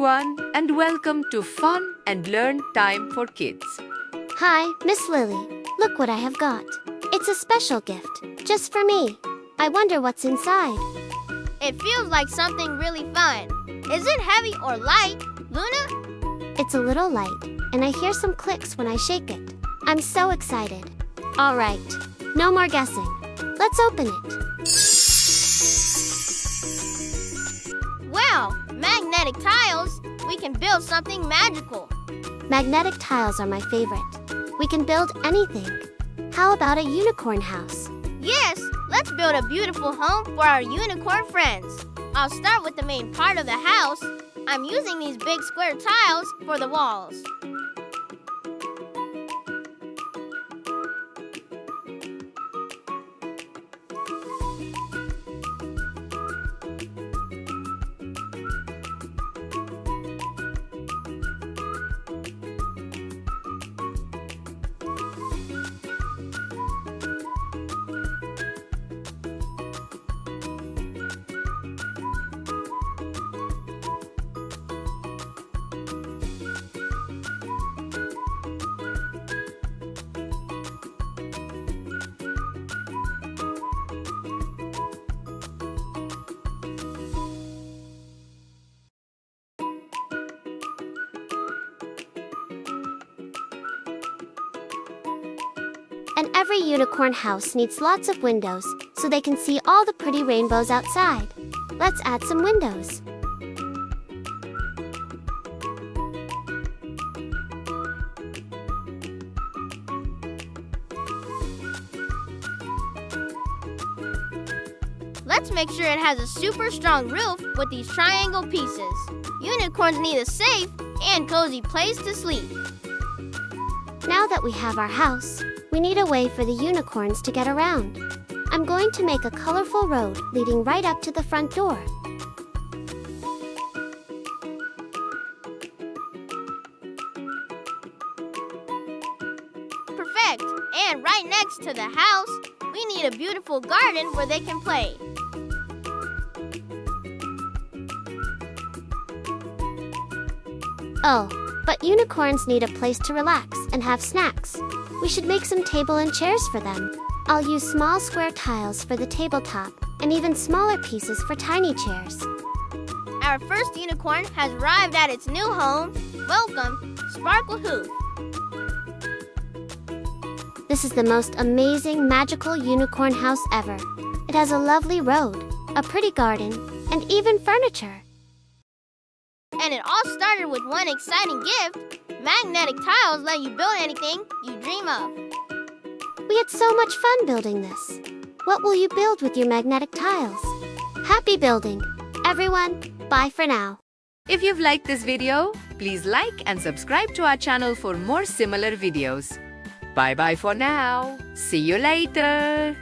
everyone, and welcome to Fun and Learn Time for Kids. Hi, Miss Lily. Look what I have got. It's a special gift, just for me. I wonder what's inside. It feels like something really fun. Is it heavy or light, Luna? It's a little light, and I hear some clicks when I shake it. I'm so excited. All right, no more guessing. Let's open it. Wow, magnetic tiles! We can build something magical. Magnetic tiles are my favorite. We can build anything. How about a unicorn house? Yes, let's build a beautiful home for our unicorn friends. I'll start with the main part of the house. I'm using these big square tiles for the walls. And every unicorn house needs lots of windows so they can see all the pretty rainbows outside. Let's add some windows. Let's make sure it has a super strong roof with these triangle pieces. Unicorns need a safe and cozy place to sleep. Now that we have our house, we need a way for the unicorns to get around. I'm going to make a colorful road leading right up to the front door. Perfect! And right next to the house, we need a beautiful garden where they can play. Oh, but unicorns need a place to relax and have snacks. We should make some table and chairs for them. I'll use small square tiles for the tabletop and even smaller pieces for tiny chairs. Our first unicorn has arrived at its new home. Welcome, Sparkle Hoof. This is the most amazing, magical unicorn house ever. It has a lovely road, a pretty garden, and even furniture. And it all started with one exciting gift. Magnetic tiles let you build anything you dream of. We had so much fun building this. What will you build with your magnetic tiles? Happy building! Everyone, bye for now. If you've liked this video, please like and subscribe to our channel for more similar videos. Bye-bye for now. See you later.